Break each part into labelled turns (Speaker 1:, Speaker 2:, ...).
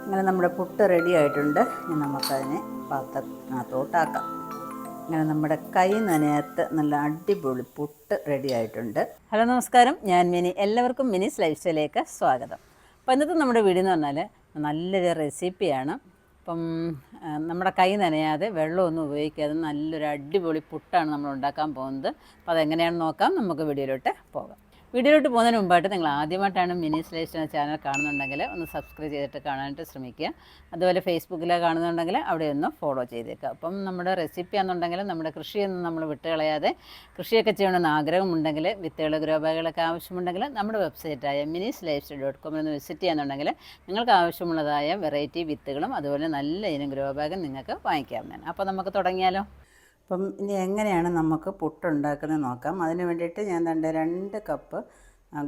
Speaker 1: അങ്ങനെ നമ്മുടെ പുട്ട് റെഡി ആയിട്ടുണ്ട്. ഇനി നമുക്കതിനെ പാത്രത്തിനകത്തോട്ടാക്കാം. അങ്ങനെ നമ്മുടെ കൈ നനയാത്ത നല്ല അടിപൊളി പുട്ട് റെഡി ആയിട്ടുണ്ട്. ഹലോ നമസ്കാരം, ഞാൻ മിനി. എല്ലാവർക്കും മിനിസ് ലൈഫ് സ്റ്റൈലിലേക്ക് സ്വാഗതം. അപ്പോൾ ഇന്നത്തെ നമ്മുടെ വീഡിയോ എന്ന് പറഞ്ഞാൽ നല്ലൊരു റെസിപ്പിയാണ്. അപ്പം നമ്മുടെ കൈ നനയാതെ വെള്ളമൊന്നും ഉപയോഗിക്കാതെ നല്ലൊരു അടിപൊളി പുട്ടാണ് നമ്മൾ ഉണ്ടാക്കാൻ പോകുന്നത്. അപ്പോൾ അതെങ്ങനെയാണെന്ന് നോക്കാം. നമുക്ക് വീഡിയോയിലോട്ട് പോകാം. വീഡിയോയിലോട്ട് പോകുന്നതിന് മുമ്പായിട്ട് നിങ്ങൾ ആദ്യമായിട്ടാണ് മിനിസ് ലൈഫ് സ്റ്റൈൽ ചാനൽ കാണുന്നുണ്ടെങ്കിൽ ഒന്ന് സബ്സ്ക്രൈബ് ചെയ്തിട്ട് കാണാനായിട്ട് ശ്രമിക്കുക. അതുപോലെ ഫേസ്ബുക്കിൽ കാണുന്നുണ്ടെങ്കിൽ അവിടെ ഒന്ന് ഫോളോ ചെയ്തേക്കുക. അപ്പം നമ്മുടെ റെസിപ്പി ആണെന്നുണ്ടെങ്കിൽ നമ്മുടെ കൃഷിയൊന്നും നമ്മൾ വിട്ടുകളയാതെ കൃഷിയൊക്കെ ചെയ്യണമെന്ന് ആഗ്രഹമുണ്ടെങ്കിൽ വിത്തുകൾ ഗ്രോ ബാഗുകളൊക്കെ ആവശ്യമുണ്ടെങ്കിൽ നമ്മുടെ വെബ്സൈറ്റായ minisLifestyle.com ഒന്ന് വിസിറ്റ് ചെയ്യാന്നുണ്ടെങ്കിൽ നിങ്ങൾക്ക് ആവശ്യമുള്ളതായ വെറൈറ്റി വിത്തുകളും അതുപോലെ നല്ല ഇനം ഗ്രോ ബാഗും നിങ്ങൾക്ക് വാങ്ങിക്കാവുന്നതാണ്. അപ്പോൾ നമുക്ക് തുടങ്ങിയാലോ. അപ്പം ഇനി എങ്ങനെയാണ് നമുക്ക് പുട്ടുണ്ടാക്കുന്നത് നോക്കാം. അതിന് വേണ്ടിയിട്ട് ഞാൻ 2 കപ്പ്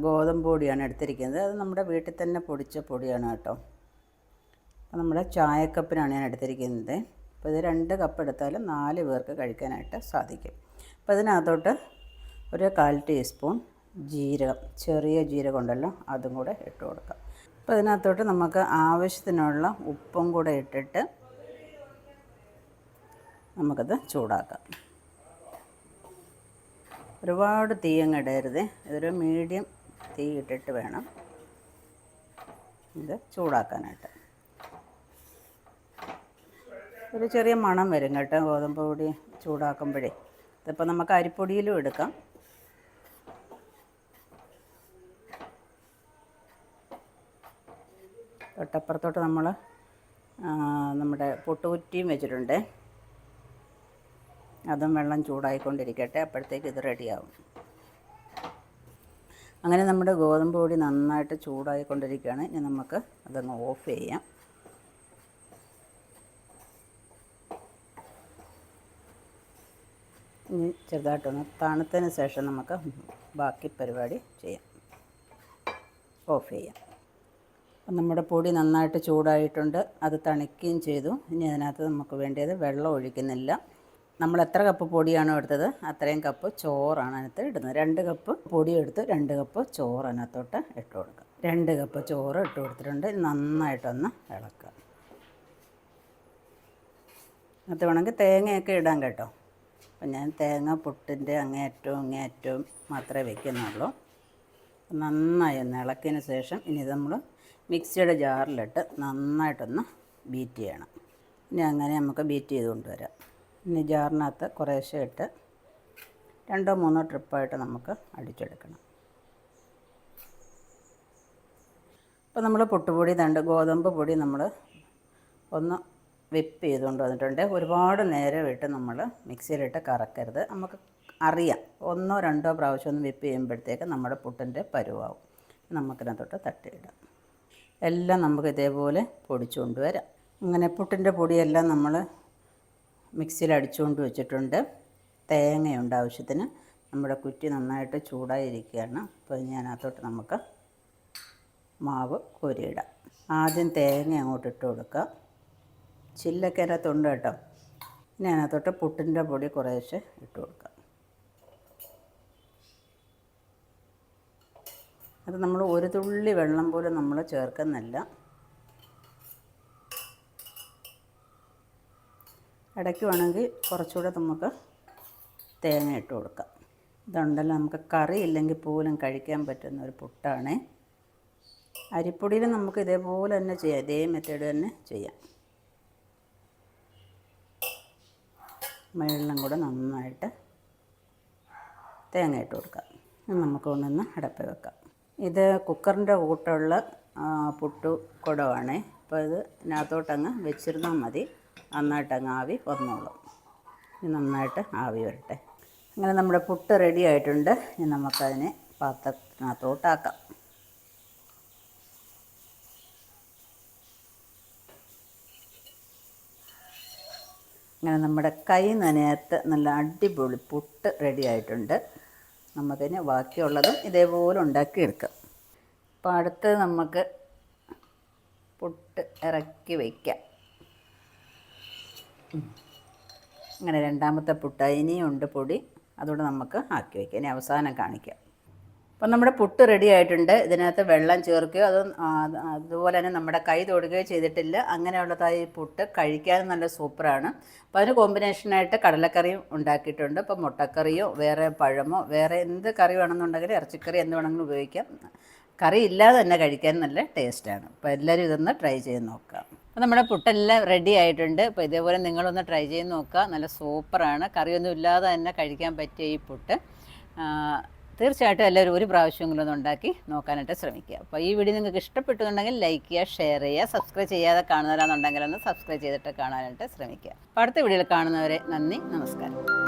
Speaker 1: ഗോതമ്പ് പൊടിയാണ് എടുത്തിരിക്കുന്നത്. അത് നമ്മുടെ വീട്ടിൽ തന്നെ പൊടിച്ച പൊടിയാണ് കേട്ടോ. അപ്പോൾ നമ്മുടെ ചായക്കപ്പിനാണ് ഞാൻ എടുത്തിരിക്കുന്നത്. അപ്പോൾ ഇത് 2 കപ്പ് എടുത്താലും 4 പേർക്ക് കഴിക്കാനായിട്ട് സാധിക്കും. അപ്പോൾ ഇതിനകത്തോട്ട് ഒരു 1/4 ടീസ്പൂൺ ജീരകം, ചെറിയ ജീരകം ഉണ്ടല്ലോ, അതും കൂടെ ഇട്ട് കൊടുക്കാം. അപ്പോൾ ഇതിനകത്തോട്ട് നമുക്ക് ആവശ്യത്തിനുള്ള ഉപ്പും കൂടെ ഇട്ടിട്ട് നമുക്കത് ചൂടാക്കാം. ഒരുപാട് തീയങ്ങ് ഇടരുത്, ഇതൊരു മീഡിയം തീ ഇട്ടിട്ട് വേണം ഇത് ചൂടാക്കാനായിട്ട്. ഒരു ചെറിയ മണം വരും കേട്ടോ ഗോതമ്പ് പൊടി ചൂടാക്കുമ്പോഴേ. ഇതിപ്പോൾ നമുക്ക് അരിപ്പൊടിയിലും എടുക്കാം. തൊട്ടപ്പുറത്തോട്ട് നമ്മൾ നമ്മുടെ പുട്ടുകുറ്റിയും വെച്ചിട്ടുണ്ട്. അതും വെള്ളം ചൂടായിക്കൊണ്ടിരിക്കട്ടെ, അപ്പോഴത്തേക്ക് ഇത് റെഡിയാവും. അങ്ങനെ നമ്മുടെ ഗോതമ്പ് പൊടി നന്നായിട്ട് ചൂടായിക്കൊണ്ടിരിക്കുകയാണ്. ഇനി നമുക്ക് അതങ്ങ് ഓഫ് ചെയ്യാം. ഇനി ചെറുതായിട്ടൊന്ന് തണുത്തതിന് ശേഷം നമുക്ക് ബാക്കി പരിപാടി ചെയ്യാം. ഓഫ് ചെയ്യാം. അപ്പം നമ്മുടെ പൊടി നന്നായിട്ട് ചൂടായിട്ടുണ്ട്, അത് തണുക്കുകയും ചെയ്തു. ഇനി അതിനകത്ത് നമുക്ക് വേണ്ടിയത് വെള്ളം ഒഴിക്കുന്നില്ല. നമ്മൾ എത്ര കപ്പ് പൊടിയാണോ എടുത്തത് അത്രയും കപ്പ് ചോറാണ് അതിനകത്ത് ഇടുന്നത്. 2 കപ്പ് പൊടി എടുത്ത് 2 കപ്പ് ചോറ് അതിനകത്തോട്ട് ഇട്ട് കൊടുക്കുക. 2 കപ്പ് ചോറ് ഇട്ട് കൊടുത്തിട്ടുണ്ട്. നന്നായിട്ടൊന്ന് ഇളക്കുക. അത് വേണമെങ്കിൽ തേങ്ങയൊക്കെ ഇടാൻ കേട്ടോ. അപ്പം ഞാൻ തേങ്ങ പുട്ടിൻ്റെ അങ്ങേയറ്റവും മാത്രമേ വയ്ക്കുന്നുള്ളൂ. നന്നായി ഒന്ന് ഇളക്കിയതിന് ശേഷം ഇനി ഇത് നമ്മൾ മിക്സിയുടെ ജാറിലിട്ട് നന്നായിട്ടൊന്ന് ബീറ്റ് ചെയ്യണം. ഇനി അങ്ങനെ നമുക്ക് ബീറ്റ് ചെയ്ത് കൊണ്ടുവരാം. ഇനി ജാറിനകത്ത് കുറേശ്ശെ ഇട്ട് 2-3 ട്രിപ്പായിട്ട് നമുക്ക് അടിച്ചെടുക്കണം. അപ്പോൾ നമ്മൾ പുട്ടുപൊടി ഗോതമ്പ് പൊടി നമ്മൾ ഒന്ന് വിപ്പ് ചെയ്തുകൊണ്ട് വന്നിട്ടുണ്ട്. ഒരുപാട് നേരം ഇട്ട് നമ്മൾ മിക്സിയിലിട്ട് കറക്കരുത്. നമുക്ക് അറിയാം 1-2 പ്രാവശ്യം ഒന്ന് വിപ്പ് ചെയ്യുമ്പോഴത്തേക്ക് നമ്മുടെ പുട്ടിൻ്റെ പരുവാകും. നമുക്കിതിനകത്തോട്ട് തട്ടിയിടാം. എല്ലാം നമുക്ക് ഇതേപോലെ പൊടിച്ചു കൊണ്ടുവരാം. അങ്ങനെ പുട്ടിൻ്റെ പൊടിയെല്ലാം നമ്മൾ മിക്സിയിൽ അടിച്ചുകൊണ്ട് വെച്ചിട്ടുണ്ട്. തേങ്ങയുണ്ട് ആവശ്യത്തിന്. നമ്മുടെ കുറ്റി നന്നായിട്ട് ചൂടായിരിക്കുകയാണ്. അപ്പോൾ അതിനകത്തോട്ട് നമുക്ക് മാവ് കോരിയിടാം. ആദ്യം തേങ്ങ അങ്ങോട്ട് ഇട്ട് കൊടുക്കുക. ചില്ലൊക്കെ അതിനകത്തുണ്ട് കേട്ടോ. ഇനി അതിനകത്തോട്ട് പുട്ടിൻ്റെ പൊടി കുറേശ്ശെ ഇട്ട് കൊടുക്കുക. അത് നമ്മൾ ഒരു തുള്ളി വെള്ളം പോലും നമ്മൾ ചേർക്കുന്നില്ല. ഇടയ്ക്ക് വേണമെങ്കിൽ കുറച്ചുകൂടെ നമുക്ക് തേങ്ങ ഇട്ട് കൊടുക്കാം. ഇതുണ്ടല്ലോ, നമുക്ക് കറി ഇല്ലെങ്കിൽ പോലും കഴിക്കാൻ പറ്റുന്ന ഒരു പുട്ടാണ്. അരിപ്പൊടിയിൽ നമുക്ക് ഇതേപോലെ തന്നെ ചെയ്യാം, ഇതേ മെത്തേഡ് തന്നെ ചെയ്യാം. വെള്ളം കൂടെ നന്നായിട്ട് തേങ്ങ ഇട്ട് കൊടുക്കാം. നമുക്ക് കൊണ്ടുവന്ന് അടപ്പ് വെക്കാം. ഇത് കുക്കറിൻ്റെ കൂട്ടുള്ള പുട്ടുകുടമാണ്. അപ്പോൾ ഇത് ഇതിനകത്തോട്ടങ്ങ് വെച്ചിരുന്നാൽ മതി. നന്നായിട്ടങ്ങ് ആവി വന്നോളും. ഇനി നന്നായിട്ട് ആവി വരട്ടെ. അങ്ങനെ നമ്മുടെ പുട്ട് റെഡി ആയിട്ടുണ്ട്. ഇനി നമുക്കതിനെ പാത്രത്തിനകത്തോട്ടാക്കാം. അങ്ങനെ നമ്മുടെ കൈ നനയാത്ത നല്ല അടിപൊളി പുട്ട് റെഡി ആയിട്ടുണ്ട്. നമുക്കിനി ബാക്കിയുള്ളതും ഇതേപോലെ ഉണ്ടാക്കിയെടുക്കാം. അപ്പോൾ അടുത്ത് നമുക്ക് പുട്ട് ഇറക്കി വയ്ക്കാം. അങ്ങനെ രണ്ടാമത്തെ പുട്ട് ഇനിയും ഉണ്ട് പൊടി, അതുകൊണ്ട് നമുക്ക് ആക്കി വയ്ക്കാം. ഇനി അവസാനം കാണിക്കാം. അപ്പം നമ്മുടെ പുട്ട് റെഡി ആയിട്ടുണ്ട്. ഇതിനകത്ത് വെള്ളം ചേർക്കുകയോ അതുപോലെ തന്നെ നമ്മുടെ കൈ തൊടുകയോ ചെയ്തിട്ടില്ല. അങ്ങനെയുള്ളതായി പുട്ട് കഴിക്കാനും നല്ല സൂപ്പറാണ്. അപ്പോൾ അതിന് കോമ്പിനേഷനായിട്ട് കടലക്കറിയും ഉണ്ടാക്കിയിട്ടുണ്ട്. ഇപ്പോൾ മുട്ടക്കറിയോ വേറെ പഴമോ വേറെ എന്ത് കറി വേണമെന്നുണ്ടെങ്കിൽ ഇറച്ചിക്കറി എന്ത് വേണമെങ്കിലും ഉപയോഗിക്കാം. കറി ഇല്ലാതെ തന്നെ കഴിക്കാൻ നല്ല ടേസ്റ്റാണ്. അപ്പോൾ എല്ലാവരും ഇതൊന്ന് ട്രൈ ചെയ്ത് നോക്കാം. അപ്പോൾ നമ്മുടെ പുട്ടെല്ലാം റെഡി ആയിട്ടുണ്ട്. അപ്പോൾ ഇതേപോലെ നിങ്ങളൊന്ന് ട്രൈ ചെയ്ത് നോക്കുക. നല്ല സൂപ്പറാണ്. കറിയൊന്നും ഇല്ലാതെ തന്നെ കഴിക്കാൻ പറ്റിയ ഈ പുട്ട് തീർച്ചയായിട്ടും എല്ലാവരും ഒരു പ്രാവശ്യമെങ്കിലും ഒന്ന് ഉണ്ടാക്കി നോക്കാനായിട്ട് ശ്രമിക്കുക. അപ്പോൾ ഈ വീഡിയോ നിങ്ങൾക്ക് ഇഷ്ടപ്പെട്ടുന്നുണ്ടെങ്കിൽ ലൈക്ക് ചെയ്യുക, ഷെയർ ചെയ്യുക, സബ്സ്ക്രൈബ് ചെയ്യാതെ കാണുന്നവരാണെന്നുണ്ടെങ്കിൽ ഒന്ന് സബ്സ്ക്രൈബ് ചെയ്തിട്ട് കാണാനായിട്ട് ശ്രമിക്കുക. അപ്പോൾ അടുത്ത വീഡിയോയിൽ കാണുന്നവരെ നന്ദി, നമസ്കാരം.